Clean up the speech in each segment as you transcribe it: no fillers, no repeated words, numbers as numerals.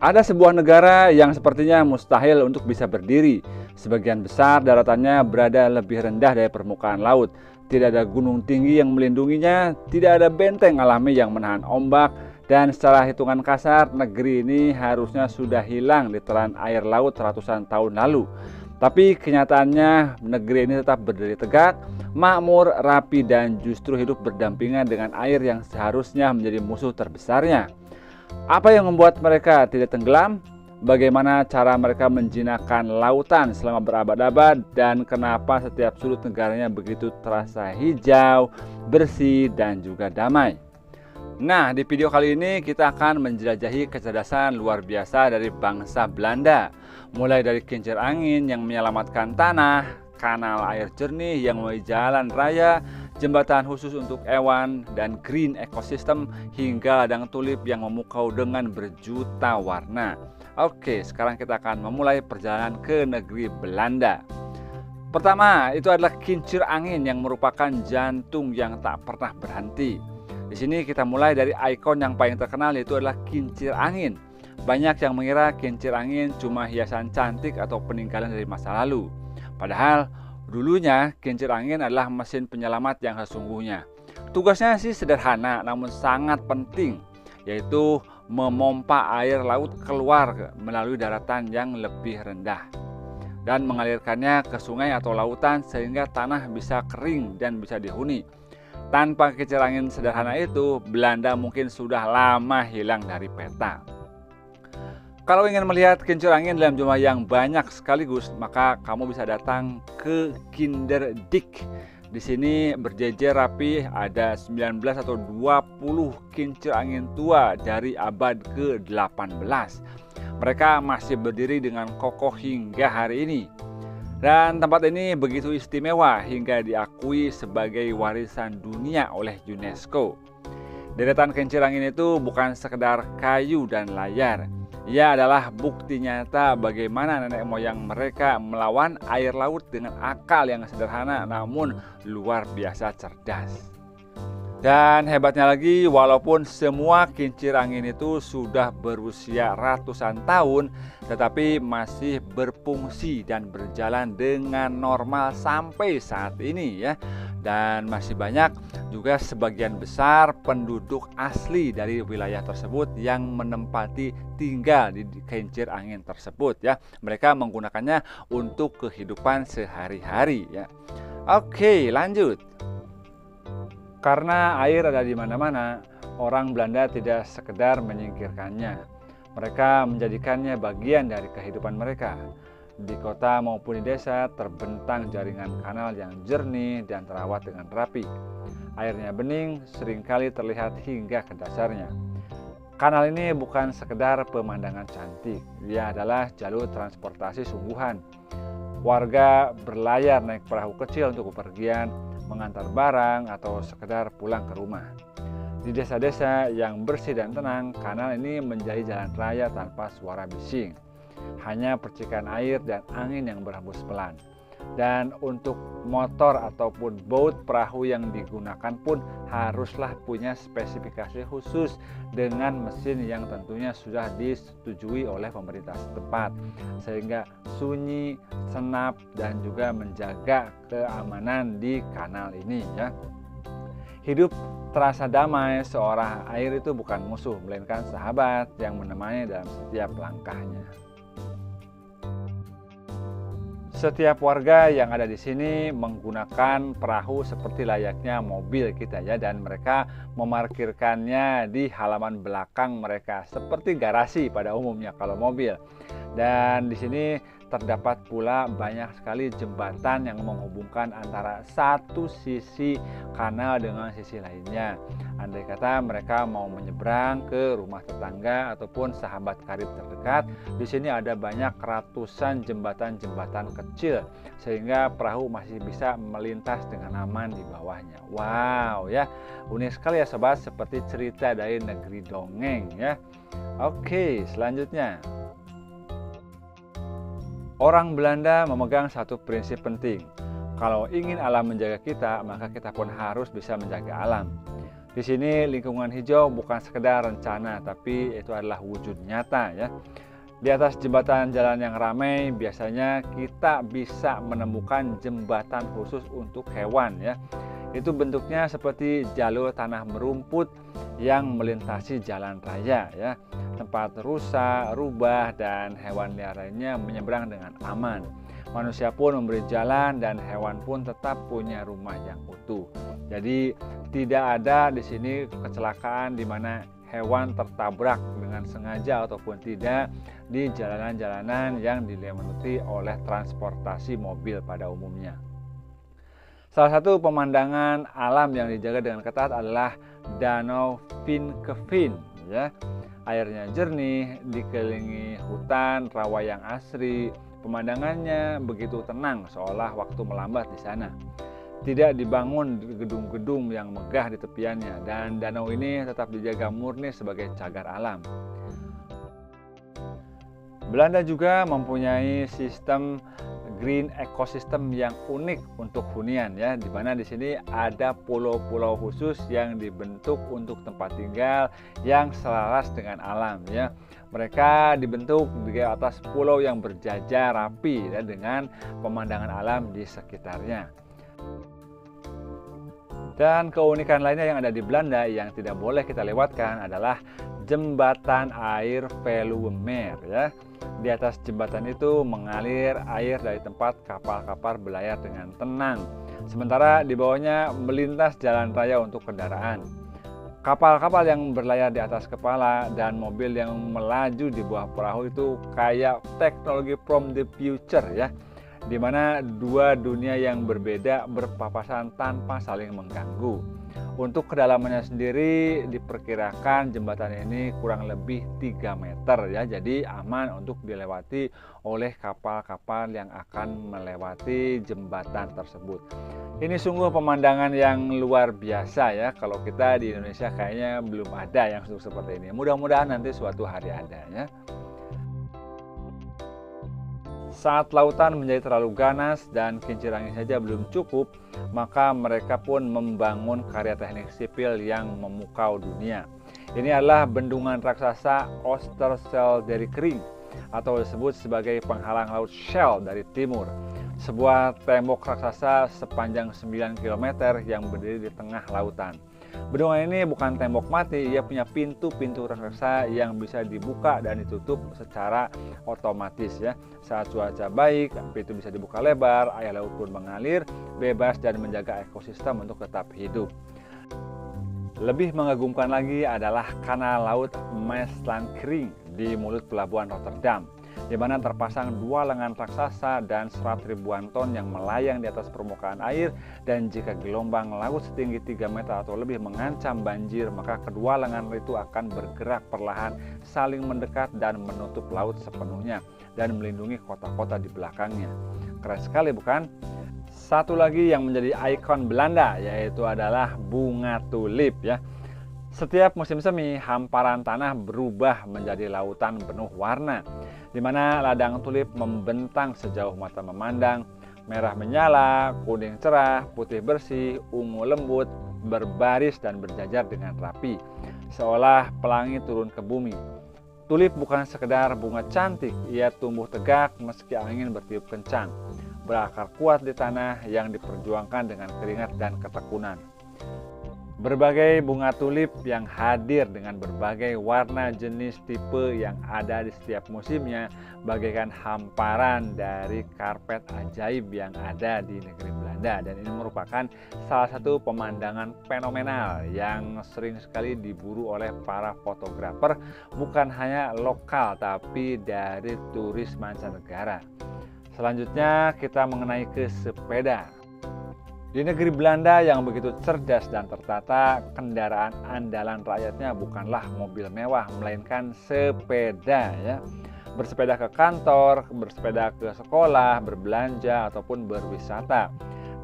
Ada sebuah negara yang sepertinya mustahil untuk bisa berdiri. Sebagian besar daratannya berada lebih rendah dari permukaan laut. Tidak ada gunung tinggi yang melindunginya, tidak ada benteng alami yang menahan ombak, dan secara hitungan kasar, negeri ini harusnya sudah hilang di telan air laut ratusan tahun lalu. Tapi kenyataannya negeri ini tetap berdiri tegak, makmur, rapi, dan justru hidup berdampingan dengan air yang seharusnya menjadi musuh terbesarnya. Apa yang membuat mereka tidak tenggelam? Bagaimana cara mereka menjinakkan lautan selama berabad-abad? Dan kenapa setiap sudut negaranya begitu terasa hijau, bersih, dan juga damai? Nah, di video kali ini kita akan menjelajahi kecerdasan luar biasa dari bangsa Belanda. Mulai dari kincir angin yang menyelamatkan tanah, kanal air jernih yang melalui jalan raya, jembatan khusus untuk hewan, dan green ecosystem hingga ladang tulip yang memukau dengan berjuta warna. Oke, sekarang kita akan memulai perjalanan ke negeri Belanda. Pertama, itu adalah kincir angin yang merupakan jantung yang tak pernah berhenti. Di sini kita mulai dari ikon yang paling terkenal, yaitu adalah kincir angin. Banyak yang mengira kincir angin cuma hiasan cantik atau peninggalan dari masa lalu. Padahal dulunya kincir angin adalah mesin penyelamat yang sesungguhnya. Tugasnya sih sederhana namun sangat penting, yaitu memompa air laut keluar melalui daratan yang lebih rendah dan mengalirkannya ke sungai atau lautan sehingga tanah bisa kering dan bisa dihuni. Tanpa kincir angin sederhana itu, Belanda mungkin sudah lama hilang dari peta. Kalau ingin melihat kincir angin dalam jumlah yang banyak sekaligus, maka kamu bisa datang ke Kinderdijk. Di sini berjejer rapi, ada 19 atau 20 kincir angin tua dari abad ke-18. Mereka masih berdiri dengan kokoh hingga hari ini. Dan tempat ini begitu istimewa hingga diakui sebagai warisan dunia oleh UNESCO. Deretan kincir angin itu bukan sekedar kayu dan layar. Ia adalah bukti nyata bagaimana nenek moyang mereka melawan air laut dengan akal yang sederhana namun luar biasa cerdas. Dan hebatnya lagi, walaupun semua kincir angin itu sudah berusia ratusan tahun, tetapi masih berfungsi dan berjalan dengan normal sampai saat ini ya. Dan masih banyak juga sebagian besar penduduk asli dari wilayah tersebut yang menempati tinggal di kincir angin tersebut ya. Mereka menggunakannya untuk kehidupan sehari-hari ya. Oke, lanjut. Karena air ada di mana-mana, orang Belanda tidak sekedar menyingkirkannya. Mereka menjadikannya bagian dari kehidupan mereka. Di kota maupun di desa terbentang jaringan kanal yang jernih dan terawat dengan rapi. Airnya bening, seringkali terlihat hingga ke dasarnya. Kanal ini bukan sekedar pemandangan cantik, dia adalah jalur transportasi sungguhan. Warga berlayar naik perahu kecil untuk bepergian, mengantar barang, atau sekedar pulang ke rumah. Di desa-desa yang bersih dan tenang, kanal ini menjadi jalan raya tanpa suara bising. Hanya percikan air dan angin yang berhembus pelan. Dan untuk motor ataupun boat perahu yang digunakan pun haruslah punya spesifikasi khusus dengan mesin yang tentunya sudah disetujui oleh pemerintah setempat, sehingga sunyi, senap, dan juga menjaga keamanan di kanal ini ya. Hidup terasa damai, seorang air itu bukan musuh melainkan sahabat yang menemani dalam setiap langkahnya. Setiap warga yang ada di sini menggunakan perahu seperti layaknya mobil kita ya, dan mereka memarkirkannya di halaman belakang mereka seperti garasi pada umumnya kalau mobil. Dan di sini terdapat pula banyak sekali jembatan yang menghubungkan antara satu sisi kanal dengan sisi lainnya. Andai kata mereka mau menyeberang ke rumah tetangga ataupun sahabat karib terdekat, di sini ada banyak ratusan jembatan-jembatan kecil sehingga perahu masih bisa melintas dengan aman di bawahnya. Wow ya, unik sekali ya sobat, seperti cerita dari negeri dongeng ya. Oke, selanjutnya. Orang Belanda memegang satu prinsip penting. Kalau ingin alam menjaga kita, maka kita pun harus bisa menjaga alam. Di sini lingkungan hijau bukan sekedar rencana, tapi itu adalah wujud nyata ya. Di atas jembatan jalan yang ramai, biasanya kita bisa menemukan jembatan khusus untuk hewan ya. Itu bentuknya seperti jalur tanah merumput yang melintasi jalan raya ya. Tempat rusa, rubah, dan hewan liar lainnya menyeberang dengan aman. Manusia pun memberi jalan dan hewan pun tetap punya rumah yang utuh. Jadi tidak ada di sini kecelakaan di mana hewan tertabrak dengan sengaja ataupun tidak di jalanan-jalanan yang dilewati oleh transportasi mobil pada umumnya. Salah satu pemandangan alam yang dijaga dengan ketat adalah Danau Vinkeveen ya. Airnya jernih, dikelilingi hutan rawa yang asri. Pemandangannya begitu tenang, seolah waktu melambat di sana. Tidak dibangun gedung-gedung yang megah di tepiannya, dan danau ini tetap dijaga murni sebagai cagar alam. Belanda juga mempunyai sistem green ecosystem yang unik untuk hunian ya, di mana di sini ada pulau-pulau khusus yang dibentuk untuk tempat tinggal yang selaras dengan alam ya. Mereka dibentuk di atas pulau yang berjajar rapi ya, dengan pemandangan alam di sekitarnya. Dan keunikan lainnya yang ada di Belanda yang tidak boleh kita lewatkan adalah jembatan air Veluwemeer ya. Di atas jembatan itu mengalir air dari tempat kapal-kapal berlayar dengan tenang. Sementara di bawahnya melintas jalan raya untuk kendaraan. Kapal-kapal yang berlayar di atas kepala dan mobil yang melaju di bawah perahu itu kayak teknologi from the future ya, di mana dua dunia yang berbeda berpapasan tanpa saling mengganggu. Untuk kedalamannya sendiri diperkirakan jembatan ini kurang lebih 3 meter ya, jadi aman untuk dilewati oleh kapal-kapal yang akan melewati jembatan tersebut. Ini sungguh pemandangan yang luar biasa ya, kalau kita di Indonesia kayaknya belum ada yang seperti ini. Mudah-mudahan nanti suatu hari ada ya. Saat lautan menjadi terlalu ganas dan kincir angin saja belum cukup, maka mereka pun membangun karya teknik sipil yang memukau dunia. Ini adalah bendungan raksasa Oosterscheldekering atau disebut sebagai penghalang laut Scheldt dari timur. Sebuah tembok raksasa sepanjang 9 km yang berdiri di tengah lautan. Bendungan ini bukan tembok mati, ia punya pintu-pintu raksasa yang bisa dibuka dan ditutup secara otomatis ya. Saat cuaca baik, pintu bisa dibuka lebar, air laut pun mengalir bebas dan menjaga ekosistem untuk tetap hidup. Lebih mengagumkan lagi adalah kanal laut Maaslandkering di mulut pelabuhan Rotterdam, di mana terpasang 2 lengan raksasa dan serat ribuan ton yang melayang di atas permukaan air, dan jika gelombang laut setinggi 3 meter atau lebih mengancam banjir, maka kedua lengan itu akan bergerak perlahan saling mendekat dan menutup laut sepenuhnya dan melindungi kota-kota di belakangnya. Keren sekali bukan? Satu lagi yang menjadi ikon Belanda yaitu adalah bunga tulip ya. Setiap musim semi, hamparan tanah berubah menjadi lautan penuh warna, di mana ladang tulip membentang sejauh mata memandang, merah menyala, kuning cerah, putih bersih, ungu lembut, berbaris dan berjajar dengan rapi, seolah pelangi turun ke bumi. Tulip bukan sekedar bunga cantik, ia tumbuh tegak meski angin bertiup kencang, berakar kuat di tanah yang diperjuangkan dengan keringat dan ketekunan. Berbagai bunga tulip yang hadir dengan berbagai warna, jenis, tipe yang ada di setiap musimnya bagaikan hamparan dari karpet ajaib yang ada di negeri Belanda, dan ini merupakan salah satu pemandangan fenomenal yang sering sekali diburu oleh para fotografer, bukan hanya lokal tapi dari turis mancanegara. Selanjutnya kita mengenai ke sepeda. Di negeri Belanda yang begitu cerdas dan tertata, kendaraan andalan rakyatnya bukanlah mobil mewah, melainkan sepeda ya. Bersepeda ke kantor, bersepeda ke sekolah, berbelanja, ataupun berwisata.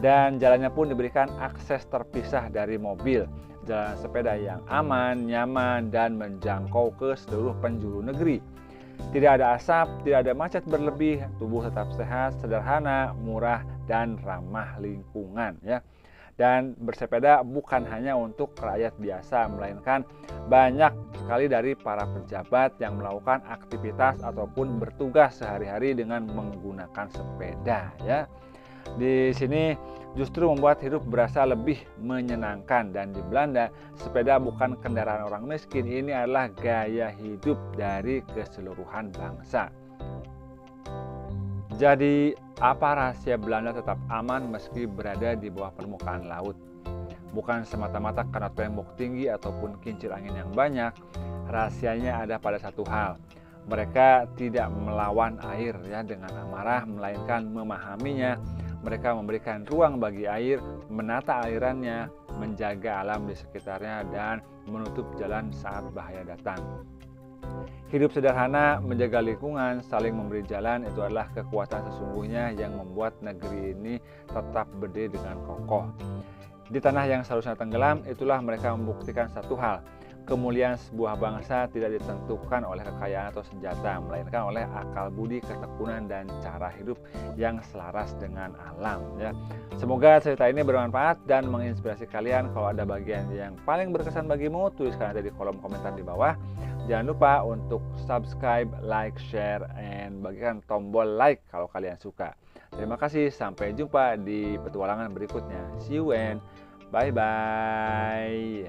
Dan jalannya pun diberikan akses terpisah dari mobil. Jalan sepeda yang aman, nyaman, dan menjangkau ke seluruh penjuru negeri. Tidak ada asap, tidak ada macet berlebih, tubuh tetap sehat, sederhana, murah, dan ramah lingkungan ya. Dan bersepeda bukan hanya untuk rakyat biasa, melainkan banyak sekali dari para pejabat yang melakukan aktivitas ataupun bertugas sehari-hari dengan menggunakan sepeda ya. Di sini justru membuat hidup berasa lebih menyenangkan, dan di Belanda sepeda bukan kendaraan orang miskin, ini adalah gaya hidup dari keseluruhan bangsa. Jadi, apa rahasia Belanda tetap aman meski berada di bawah permukaan laut? Bukan semata-mata karena tembok tinggi ataupun kincir angin yang banyak. Rahasianya ada pada satu hal. Mereka tidak melawan air ya dengan amarah, melainkan memahaminya. Mereka memberikan ruang bagi air, menata alirannya, menjaga alam di sekitarnya, dan menutup jalan saat bahaya datang. Hidup sederhana, menjaga lingkungan, saling memberi jalan, itu adalah kekuatan sesungguhnya yang membuat negeri ini tetap berdiri dengan kokoh. Di tanah yang seharusnya tenggelam, itulah mereka membuktikan satu hal. Kemuliaan sebuah bangsa tidak ditentukan oleh kekayaan atau senjata, melainkan oleh akal budi, ketekunan, dan cara hidup yang selaras dengan alam ya. Semoga cerita ini bermanfaat dan menginspirasi kalian. Kalau ada bagian yang paling berkesan bagimu, tuliskan aja di kolom komentar di bawah. Jangan lupa untuk subscribe, like, share, and bagikan tombol like kalau kalian suka. Terima kasih, sampai jumpa di petualangan berikutnya. See you and bye-bye.